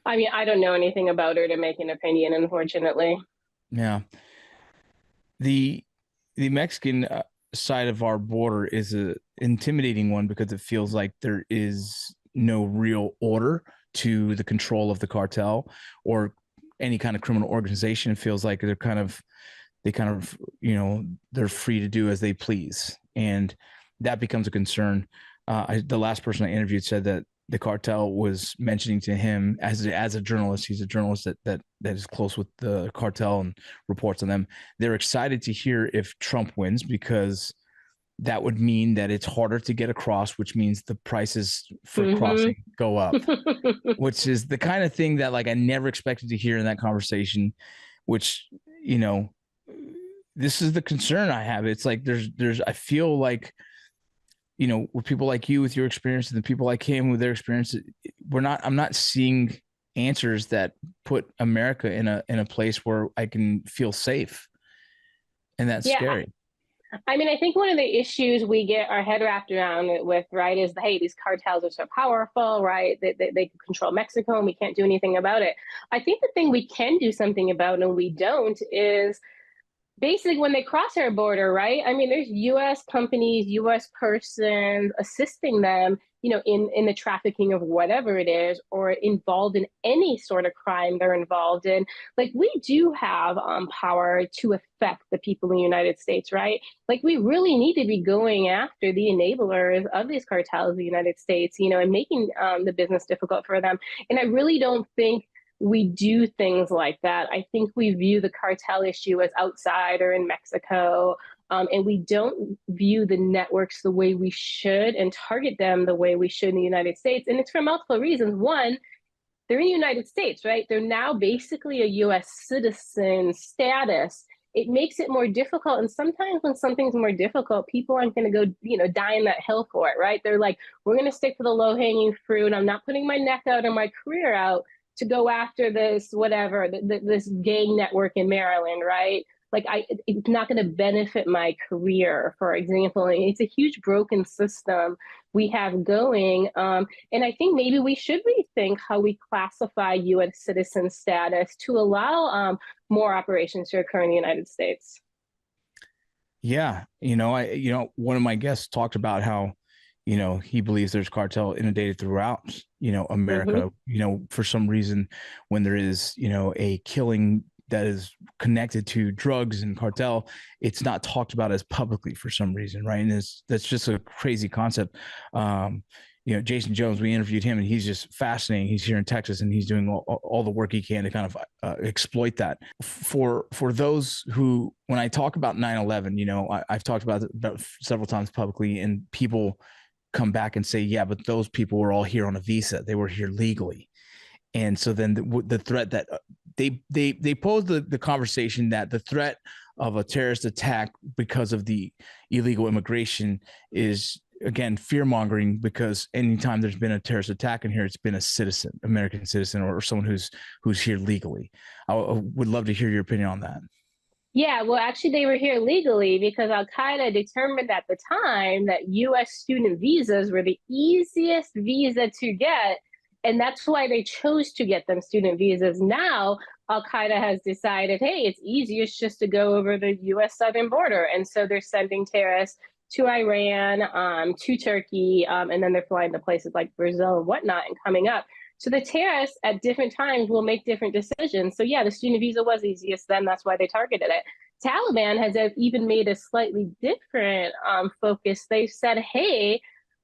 I mean, I don't know anything about her to make an opinion, unfortunately. Yeah. The Mexican side of our border is a intimidating one, because it feels like there is no real order to the control of the cartel or any kind of criminal organization. It feels like they kind of, they're free to do as they please. And that becomes a concern. The last person I interviewed said that the cartel was mentioning to him as a journalist. He's a journalist that is close with the cartel and reports on them. They're excited to hear if Trump wins, because that would mean that it's harder to get across, which means the prices for crossing go up, which is the kind of thing that like I never expected to hear in that conversation, which, this is the concern I have. It's like I feel like, with people like you with your experience and the people like him with their experience, I'm not seeing answers that put America in a place where I can feel safe. And that's scary. I mean, I think one of the issues we get our head wrapped around it with, right, is hey, these cartels are so powerful, right? They control Mexico and we can't do anything about it. I think the thing we can do something about and we don't is basically when they cross our border, right? I mean, there's U.S. companies, U.S. persons assisting them, in the trafficking of whatever it is, or involved in any sort of crime they're involved in. Like, we do have power to affect the people in the United States, right? Like, we really need to be going after the enablers of these cartels in the United States, and making the business difficult for them. And I really don't think we do things like that. I think we view the cartel issue as outside or in Mexico, and we don't view the networks the way we should and target them the way we should in the United States. And it's for multiple reasons. One, they're in the United States, right? They're now basically a U.S. citizen status. It makes it more difficult. And sometimes when something's more difficult, people aren't going to go, die in that hill for it, right? They're like, we're going to stick to the low-hanging fruit. I'm not putting my neck out or my career out to go after this, whatever, this gang network in Maryland, right? Like, it's not going to benefit my career, for example. And it's a huge broken system we have going. And I think maybe we should rethink how we classify U.S. citizen status to allow more operations to occur in the United States. Yeah. One of my guests talked about how, he believes there's cartel inundated throughout, America, for some reason, when there is, a killing that is connected to drugs and cartel, it's not talked about as publicly for some reason. Right. And that's just a crazy concept. Jason Jones, we interviewed him, and he's just fascinating. He's here in Texas, and he's doing all the work he can to kind of exploit that. For those who, when I talk about 9/11, I've talked about several times publicly, and people come back and say, yeah, but those people were all here on a visa. They were here legally. And so then the threat that they posed the conversation that the threat of a terrorist attack because of the illegal immigration is, again, fear mongering, because anytime there's been a terrorist attack in here, it's been a citizen, American citizen, or someone who's here legally. I would love to hear your opinion on that. Yeah, well, actually, they were here legally because Al-Qaeda determined at the time that U.S. student visas were the easiest visa to get. And that's why they chose to get them student visas. Now, Al-Qaeda has decided, hey, it's easiest just to go over the U.S. southern border. And so they're sending terrorists to Iran, to Turkey, and then they're flying to places like Brazil and whatnot and coming up. So the terrorists at different times will make different decisions. So yeah, the student visa was easiest then. That's why they targeted it. Taliban has even made a slightly different focus. They've said, hey,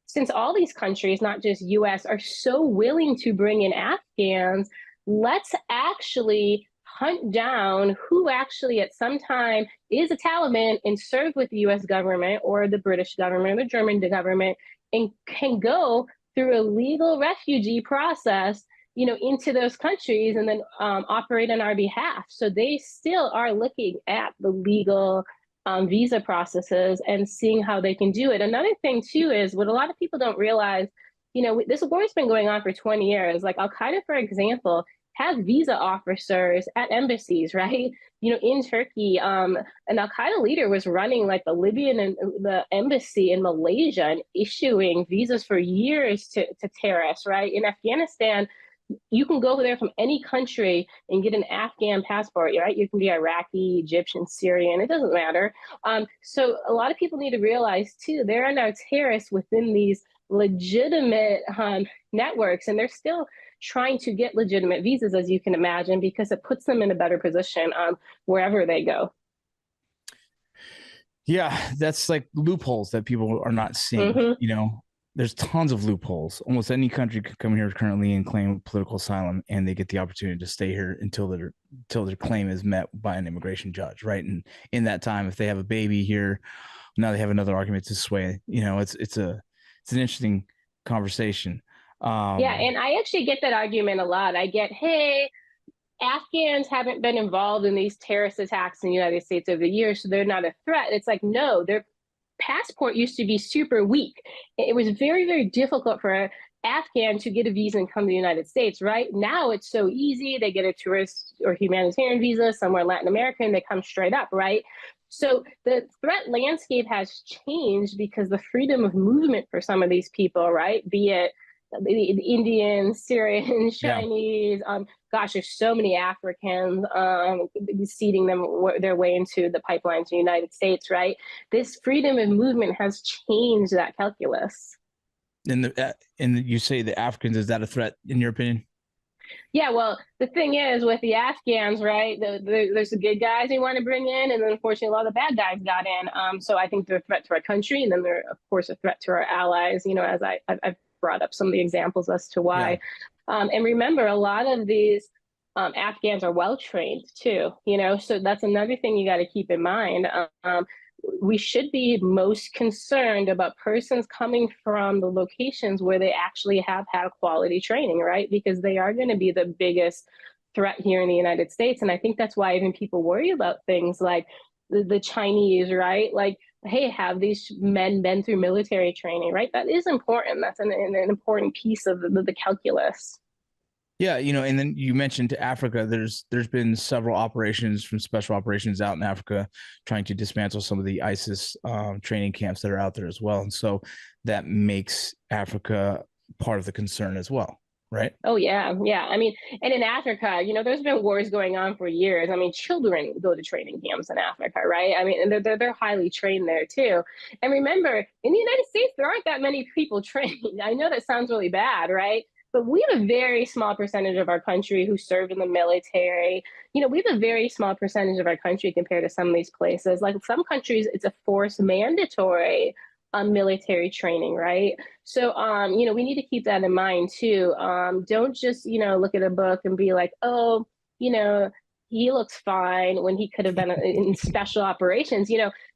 since all these countries, not just US, are so willing to bring in Afghans, let's actually hunt down who actually at some time is a Taliban and served with the US government or the British government or the German government and can go through a legal refugee process, into those countries and then operate on our behalf. So they still are looking at the legal visa processes and seeing how they can do it. Another thing too is what a lot of people don't realize, this war has been going on for 20 years. Like Al-Qaeda, for example, has visa officers at embassies, right? In Turkey, an Al-Qaeda leader was running like the Libyan and the embassy in Malaysia and issuing visas for years to terrorists, right? In Afghanistan, you can go there from any country and get an Afghan passport, right? You can be Iraqi, Egyptian, Syrian, it doesn't matter. So a lot of people need to realize too, there are now terrorists within these legitimate networks, and they're still trying to get legitimate visas, as you can imagine, because it puts them in a better position wherever they go. Yeah, that's like loopholes that people are not seeing. Mm-hmm. There's tons of loopholes. Almost any country could come here currently and claim political asylum, and they get the opportunity to stay here until their claim is met by an immigration judge, right? And in that time, if they have a baby here, now they have another argument to sway. It's an interesting conversation. Yeah, and I actually get that argument a lot. I get, hey, Afghans haven't been involved in these terrorist attacks in the United States over the years, so they're not a threat. It's like, no, their passport used to be super weak. It was very, very difficult for an Afghan to get a visa and come to the United States, right? Now it's so easy. They get a tourist or humanitarian visa somewhere in Latin America and they come straight up, right? So the threat landscape has changed because the freedom of movement for some of these people, right? Be it the Indians, Syrians, Chinese, gosh, there's so many Africans seeding their way into the pipelines in the United States, right? This freedom of movement has changed that calculus. And you say the Africans, is that a threat in your opinion? Yeah, well, the thing is with the Afghans, right, there's the good guys we want to bring in, and then unfortunately a lot of the bad guys got in. So I think they're a threat to our country, and then they're, of course, a threat to our allies, as I've brought up some of the examples as to why. Yeah. And remember, a lot of these Afghans are well-trained too, so that's another thing you got to keep in mind. We should be most concerned about persons coming from the locations where they actually have had quality training, right? Because they are going to be the biggest threat here in the United States. And I think that's why even people worry about things like the Chinese, right? Like, hey, have these men been through military training, right? That is important. That's an important piece of the calculus. Yeah, and then you mentioned Africa. There's been several operations from special operations out in Africa trying to dismantle some of the ISIS training camps that are out there as well. And so that makes Africa part of the concern as well, right? Oh, yeah. Yeah. I mean, and in Africa, there's been wars going on for years. I mean, children go to training camps in Africa, right? I mean, and they're highly trained there too. And remember, in the United States, there aren't that many people trained. I know that sounds really bad, right? But we have a very small percentage of our country who served in the military. We have a very small percentage of our country compared to some of these places. Like some countries, it's a forced mandatory military training, right? So, we need to keep that in mind too. Don't just, look at a book and be like, oh, he looks fine when he could have been in special operations.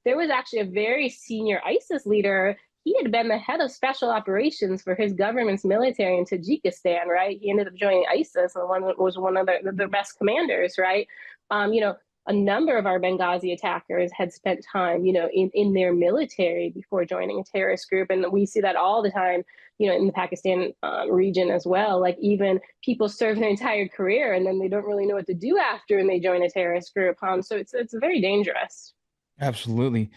There was actually a very senior ISIS leader. He had been the head of special operations for his government's military in Tajikistan, right? He ended up joining ISIS and was one of the best commanders, right? A number of our Benghazi attackers had spent time, in their military before joining a terrorist group. And we see that all the time, in the Pakistan region as well. Like even people serve their entire career and then they don't really know what to do after and they join a terrorist group. So it's very dangerous. Absolutely.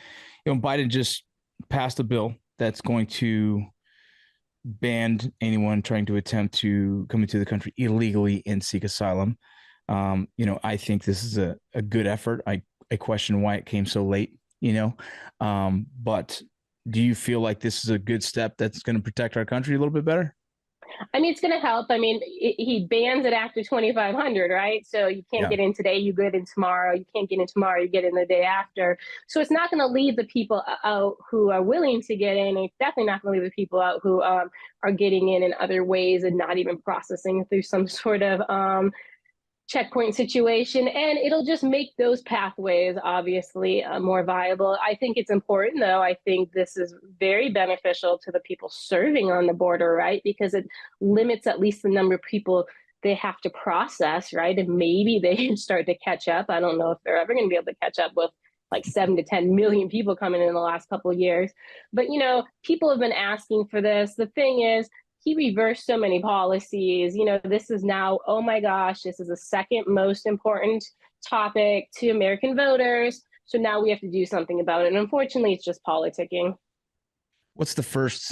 Biden just passed a bill that's going to ban anyone trying to attempt to come into the country illegally and seek asylum. I think this is a good effort. I question why it came so late, but do you feel like this is a good step that's going to protect our country a little bit better? I mean, it's going to help. I mean, he bans it after 2,500, right? So you can't get in today, you get in tomorrow. You can't get in tomorrow, you get in the day after. So it's not going to leave the people out who are willing to get in. It's definitely not going to leave the people out who are getting in other ways and not even processing through some sort of checkpoint situation, and it'll just make those pathways obviously more viable. I think it's important, though. I think this is very beneficial to the people serving on the border, right? Because it limits at least the number of people they have to process, right? And maybe they can start to catch up. I don't know if they're ever going to be able to catch up with like 7 to 10 million people coming in the last couple of years. But, people have been asking for this. The thing is, he reversed so many policies. This is now, oh my gosh, this is the second most important topic to American voters. So now we have to do something about it. And unfortunately, it's just politicking. What's the first?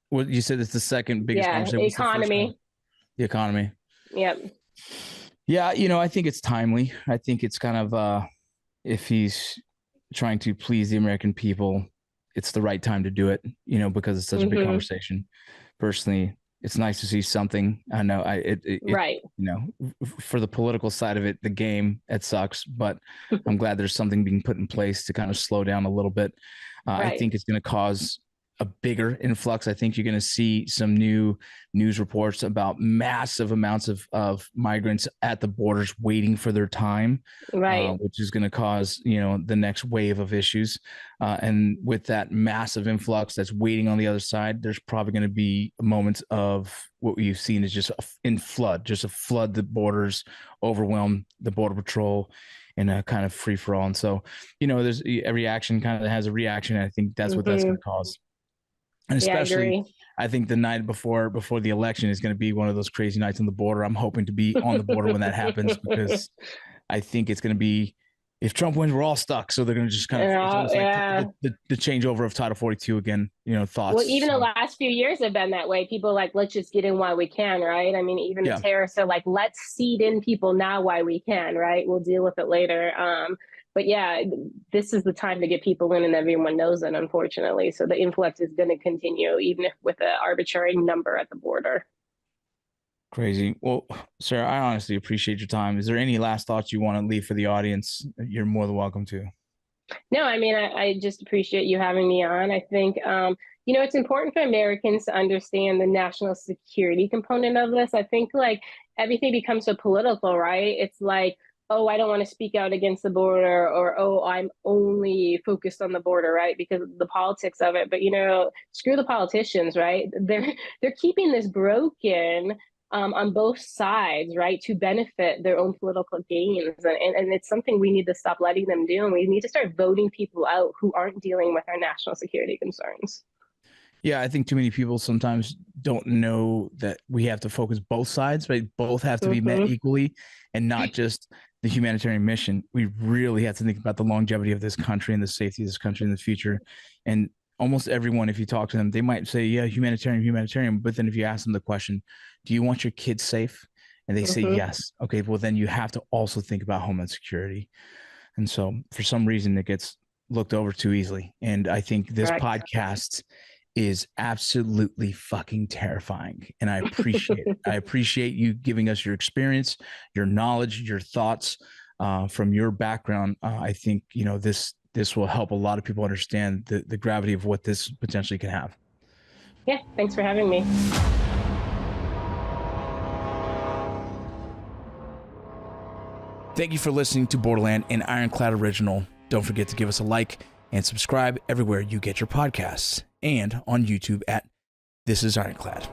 What you said it's the second biggest conversation. Economy. The economy. Yep. Yeah, I think it's timely. I think it's kind of if he's trying to please the American people, it's the right time to do it, because it's such a big conversation. Personally, it's nice to see something. I know right. For the political side of it, the game, it sucks, but I'm glad there's something being put in place to kind of slow down a little bit. Right. I think it's going to cause a bigger influx. I think you're going to see some new news reports about massive amounts of migrants at the borders waiting for their time, right? Which is going to cause, the next wave of issues. And with that massive influx that's waiting on the other side, there's probably going to be moments of what we've seen is just a flood the borders, overwhelm the border patrol in a kind of free for all. And so, there's every action kind of has a reaction. And I think that's what that's going to cause. And especially, I think the night before the election is going to be one of those crazy nights on the border. I'm hoping to be on the border when that happens, because I think it's going to be, if Trump wins, we're all stuck. So they're going to just kind of like the changeover of Title 42 again. Thoughts. Well, even the last few years have been that way. People like, let's just get in while we can, right? I mean, even the terrorists are like, let's seed in people now while we can, right? We'll deal with it later. But yeah, this is the time to get people in, and everyone knows it, unfortunately. So the influx is going to continue, even if with an arbitrary number at the border. Crazy. Well, Sarah, I honestly appreciate your time. Is there any last thoughts you want to leave for the audience? You're more than welcome to. No, I mean, I just appreciate you having me on. I think, it's important for Americans to understand the national security component of this. I think like everything becomes so political, right? It's like, oh, I don't want to speak out against the border, or, oh, I'm only focused on the border, right? Because of the politics of it. But, screw the politicians, right? They're keeping this broken on both sides, right, to benefit their own political gains. And it's something we need to stop letting them do. And we need to start voting people out who aren't dealing with our national security concerns. Yeah, I think too many people sometimes don't know that we have to focus both sides, right? Both have to be met equally, and not just the humanitarian mission. We really have to think about the longevity of this country and the safety of this country in the future. And almost everyone, if you talk to them, they might say, yeah, humanitarian. But then if you ask them the question, do you want your kids safe? And they say yes. Okay, well, then you have to also think about homeland security. And so for some reason, it gets looked over too easily. And I think this podcast is absolutely fucking terrifying. And I appreciate it. I appreciate you giving us your experience, your knowledge, your thoughts from your background. I think, this will help a lot of people understand the gravity of what this potentially can have. Yeah, thanks for having me. Thank you for listening to Borderland, an Ironclad original. Don't forget to give us a like and subscribe everywhere you get your podcasts, and on YouTube at This Is Ironclad.